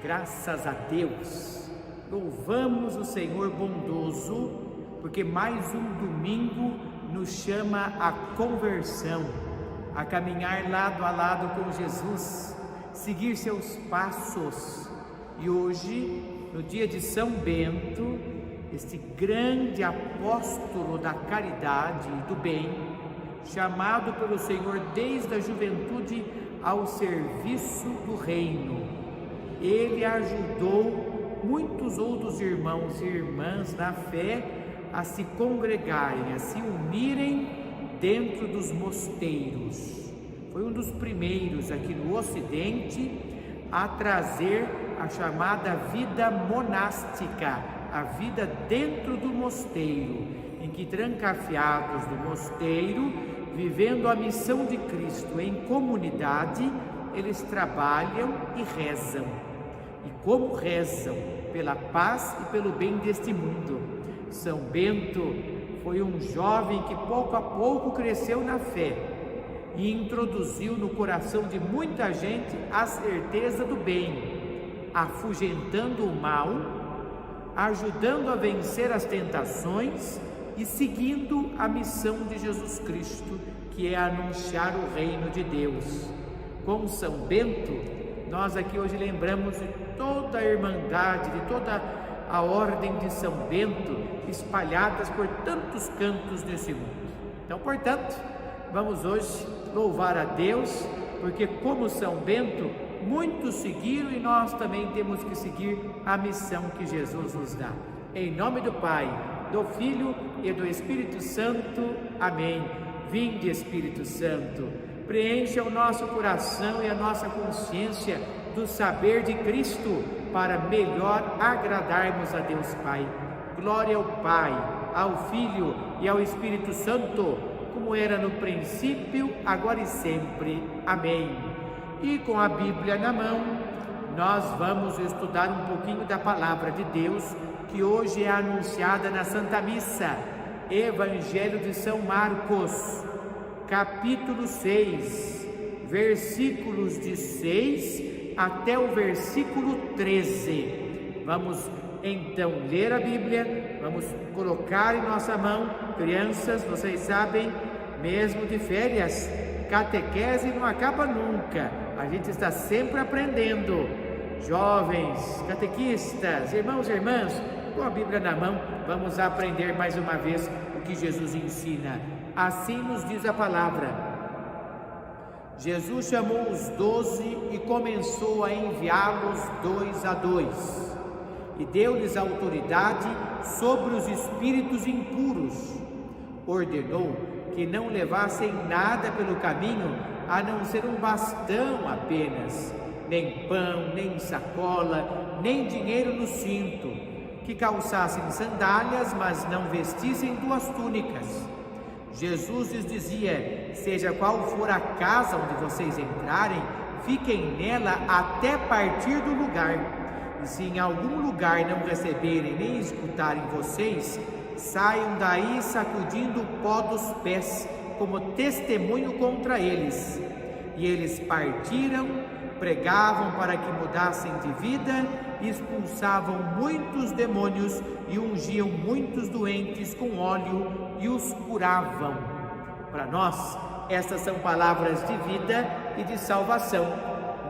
Graças a Deus, louvamos o Senhor bondoso, porque mais um domingo nos chama à conversão, a caminhar lado a lado com Jesus, seguir seus passos. E hoje, no dia de São Bento, este grande apóstolo da caridade e do bem, chamado pelo Senhor desde a juventude ao serviço do reino, ele ajudou muitos outros irmãos e irmãs na fé a se congregarem, a se unirem dentro dos mosteiros. Foi um dos primeiros aqui no Ocidente a trazer a chamada vida monástica, a vida dentro do mosteiro, em que, trancafiados do mosteiro, vivendo a missão de Cristo em comunidade, eles trabalham e rezam. E como rezam? Pela paz e pelo bem deste mundo. São Bento foi um jovem que pouco a pouco cresceu na fé e introduziu no coração de muita gente a certeza do bem, afugentando o mal, ajudando a vencer as tentações e seguindo a missão de Jesus Cristo, que é anunciar o reino de Deus. Com São Bento, nós aqui hoje lembramos de toda a irmandade, de toda a ordem de São Bento, espalhadas por tantos cantos desse mundo. Então, portanto, vamos hoje louvar a Deus, porque como São Bento, muitos seguiram e nós também temos que seguir a missão que Jesus nos dá. Em nome do Pai, do Filho e do Espírito Santo. Amém. Vinde, Espírito Santo, preencha o nosso coração e a nossa consciência do saber de Cristo, para melhor agradarmos a Deus Pai. Glória ao Pai, ao Filho e ao Espírito Santo, como era no princípio, agora e sempre. Amém. E com a Bíblia na mão, nós vamos estudar um pouquinho da Palavra de Deus, que hoje é anunciada na Santa Missa. Evangelho de São Marcos, capítulo 6, versículos de 6 até o versículo 13. Vamos então ler a Bíblia, vamos colocar em nossa mão. Crianças, vocês sabem, mesmo de férias, catequese não acaba nunca, a gente está sempre aprendendo. Jovens, catequistas, irmãos e irmãs, com a Bíblia na mão, vamos aprender mais uma vez o que Jesus ensina. Assim nos diz a palavra. Jesus chamou os 12 e começou a enviá-los 2 a 2, e deu-lhes autoridade sobre os espíritos impuros. Ordenou que não levassem nada pelo caminho, a não ser um bastão apenas, nem pão, nem sacola, nem dinheiro no cinto, que calçassem sandálias, mas não vestissem 2 túnicas. Jesus lhes dizia: seja qual for a casa onde vocês entrarem, fiquem nela até partir do lugar. E se em algum lugar não receberem nem escutarem vocês, saiam daí sacudindo o pó dos pés, como testemunho contra eles. E eles partiram, pregavam para que mudassem de vida, expulsavam muitos demônios e ungiam muitos doentes com óleo e os curavam. Para nós, estas são palavras de vida e de salvação.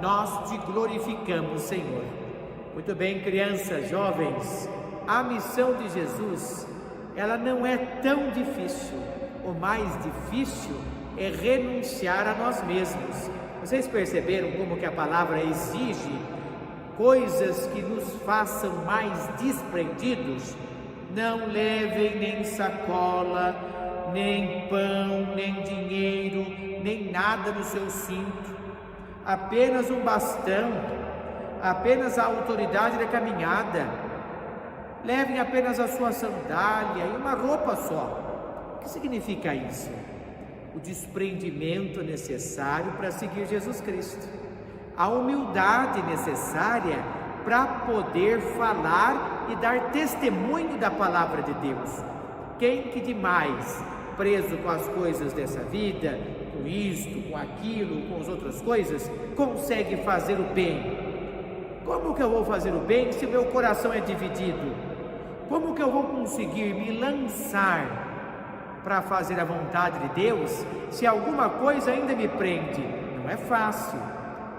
Nós te glorificamos, Senhor. Muito bem, crianças, jovens, a missão de Jesus, ela não é tão difícil. O mais difícil é renunciar a nós mesmos. Vocês perceberam como que a palavra exige coisas que nos façam mais desprendidos? Não levem nem sacola, nem pão, nem dinheiro, nem nada no seu cinto, apenas um bastão, apenas a autoridade da caminhada. Levem apenas a sua sandália e uma roupa só. O que significa isso? O desprendimento necessário para seguir Jesus Cristo, a humildade necessária para poder falar e dar testemunho da palavra de Deus. Quem que demais, preso com as coisas dessa vida, com isto, com aquilo, com as outras coisas, consegue fazer o bem? Como que eu vou fazer o bem se meu coração é dividido? Como que eu vou conseguir me lançar para fazer a vontade de Deus se alguma coisa ainda me prende? Não é fácil.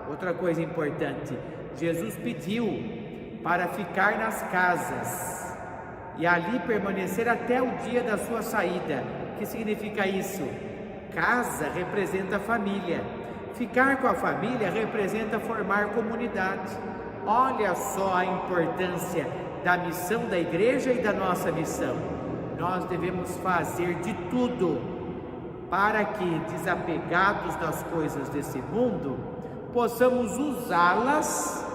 Outra coisa importante, Jesus pediu para ficar nas casas e ali permanecer até o dia da sua saída. O que significa isso? Casa representa família. Ficar com a família representa formar comunidade. Olha só a importância da missão da igreja e da nossa missão. Nós devemos fazer de tudo para que, desapegados das coisas desse mundo, possamos usá-las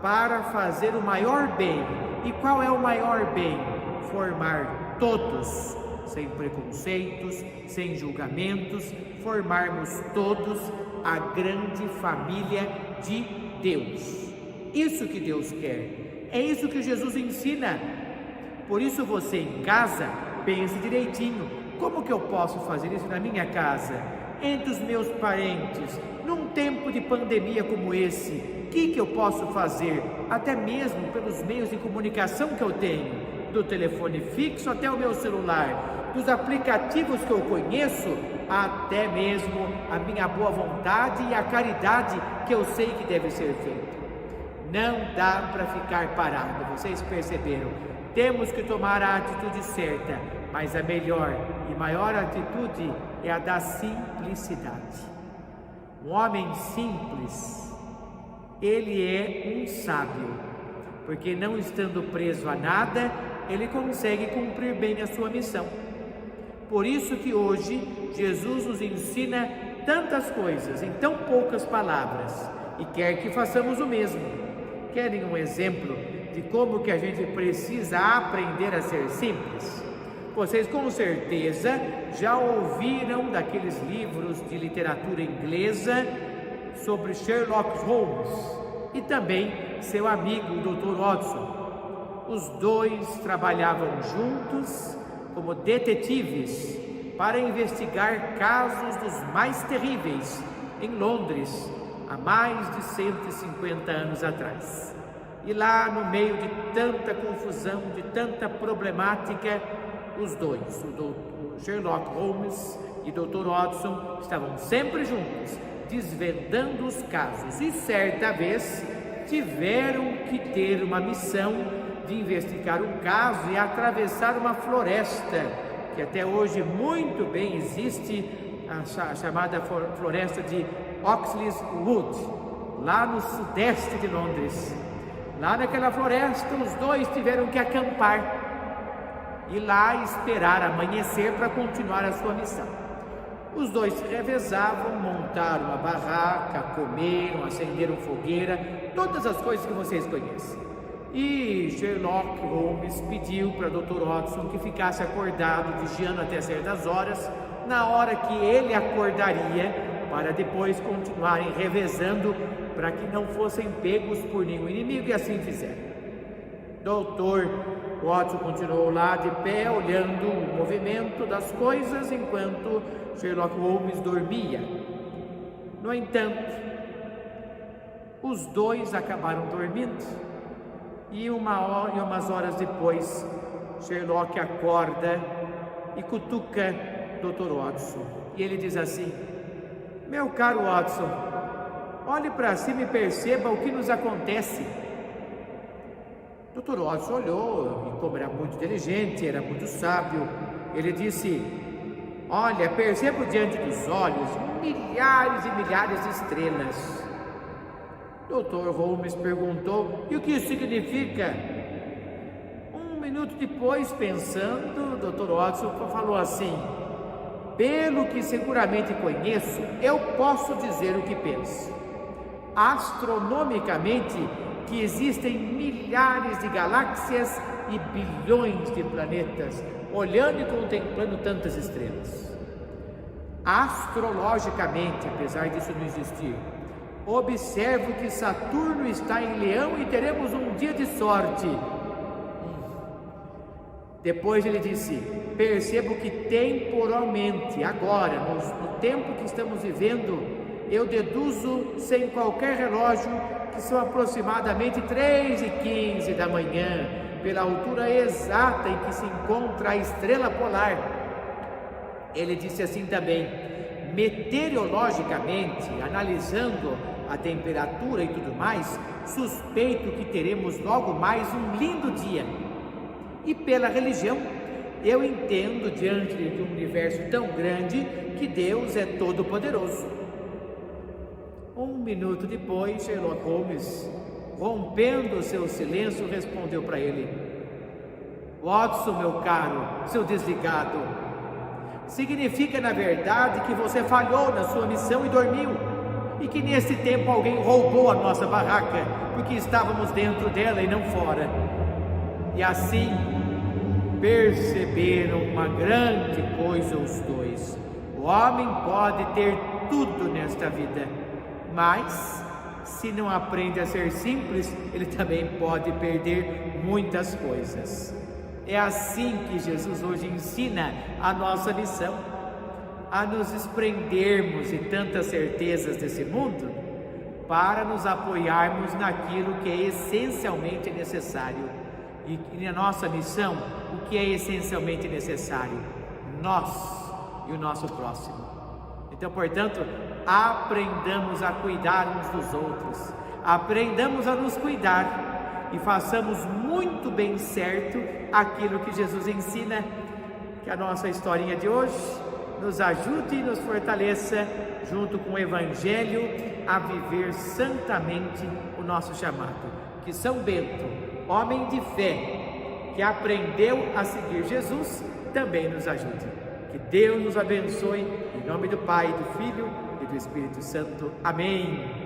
para fazer o maior bem. E qual é o maior bem? Formar todos, sem preconceitos, sem julgamentos, formarmos todos a grande família de Deus. Isso que Deus quer, é isso que Jesus ensina. Por isso você em casa, pense direitinho, como que eu posso fazer isso na minha casa, entre os meus parentes, num tempo de pandemia como esse? O que eu posso fazer, até mesmo pelos meios de comunicação que eu tenho, do telefone fixo até o meu celular, dos aplicativos que eu conheço, até mesmo a minha boa vontade e a caridade que eu sei que deve ser feita. Não dá para ficar parado, vocês perceberam? Temos que tomar a atitude certa, mas a melhor e maior atitude é a da simplicidade. Um homem simples, ele é um sábio, porque não estando preso a nada, ele consegue cumprir bem a sua missão. Por isso que hoje Jesus nos ensina tantas coisas em tão poucas palavras e quer que façamos o mesmo. Querem um exemplo de como que a gente precisa aprender a ser simples? Vocês com certeza já ouviram daqueles livros de literatura inglesa sobre Sherlock Holmes e também seu amigo, o Dr. Watson. Os dois trabalhavam juntos como detetives para investigar casos dos mais terríveis em Londres, há mais de 150 anos atrás. E lá no meio de tanta confusão, de tanta problemática, os dois, o Sherlock Holmes e o Dr. Watson, estavam sempre juntos, desvendando os casos, e certa vez tiveram que ter uma missão de investigar um caso e atravessar uma floresta, que até hoje muito bem existe, a chamada floresta de Oxley's Wood, lá no sudeste de Londres. Lá naquela floresta, os dois tiveram que acampar e lá esperar amanhecer para continuar a sua missão. Os dois se revezavam, montaram uma barraca, comeram, acenderam fogueira, todas as coisas que vocês conhecem. E Sherlock Holmes pediu para Dr. Watson que ficasse acordado, vigiando até certas horas, na hora que ele acordaria, para depois continuarem revezando, para que não fossem pegos por nenhum inimigo, e assim fizeram. Dr. Watson continuou lá de pé, olhando o movimento das coisas, enquanto Sherlock Holmes dormia. No entanto, os dois acabaram dormindo, e umas horas depois, Sherlock acorda e cutuca Dr. Watson, e ele diz assim: meu caro Watson, olhe para cima e perceba o que nos acontece. Dr. Watson olhou, e como era muito inteligente, era muito sábio, ele disse: olha, percebo diante dos olhos milhares e milhares de estrelas. Dr. Holmes perguntou: e o que isso significa? Um minuto depois, pensando, Dr. Watson falou assim: pelo que seguramente conheço, eu posso dizer o que penso. Astronomicamente, que existem milhares de galáxias e bilhões de planetas, olhando e contemplando tantas estrelas. Astrologicamente, apesar disso não existir, observo que Saturno está em Leão e teremos um dia de sorte. Depois ele disse: percebo que temporalmente, agora, no tempo que estamos vivendo, eu deduzo, sem qualquer relógio, que são aproximadamente 3h15 da manhã, pela altura exata em que se encontra a estrela polar. Ele disse assim também: meteorologicamente, analisando a temperatura e tudo mais, suspeito que teremos logo mais um lindo dia. E pela religião, eu entendo, diante de um universo tão grande, que Deus é todo-poderoso. 1 minuto depois, Sherlock Holmes, rompendo o seu silêncio, respondeu para ele: Watson, meu caro, seu desligado, significa na verdade que você falhou na sua missão e dormiu, e que nesse tempo alguém roubou a nossa barraca, porque estávamos dentro dela e não fora. E assim perceberam uma grande coisa os dois: o homem pode ter tudo nesta vida, mas se não aprende a ser simples, ele também pode perder muitas coisas. É assim que Jesus hoje ensina a nossa missão, a nos desprendermos de tantas certezas desse mundo, para nos apoiarmos naquilo que é essencialmente necessário. E na nossa missão, o que é essencialmente necessário? Nós e o nosso próximo. Então, portanto, aprendamos a cuidar uns dos outros, aprendamos a nos cuidar e façamos muito bem certo aquilo que Jesus ensina. Que a nossa historinha de hoje nos ajude e nos fortaleça, junto com o Evangelho, a viver santamente o nosso chamado. Que São Bento, homem de fé, que aprendeu a seguir Jesus, também nos ajude. Que Deus nos abençoe, em nome do Pai, do Filho e do Espírito Santo. Amém.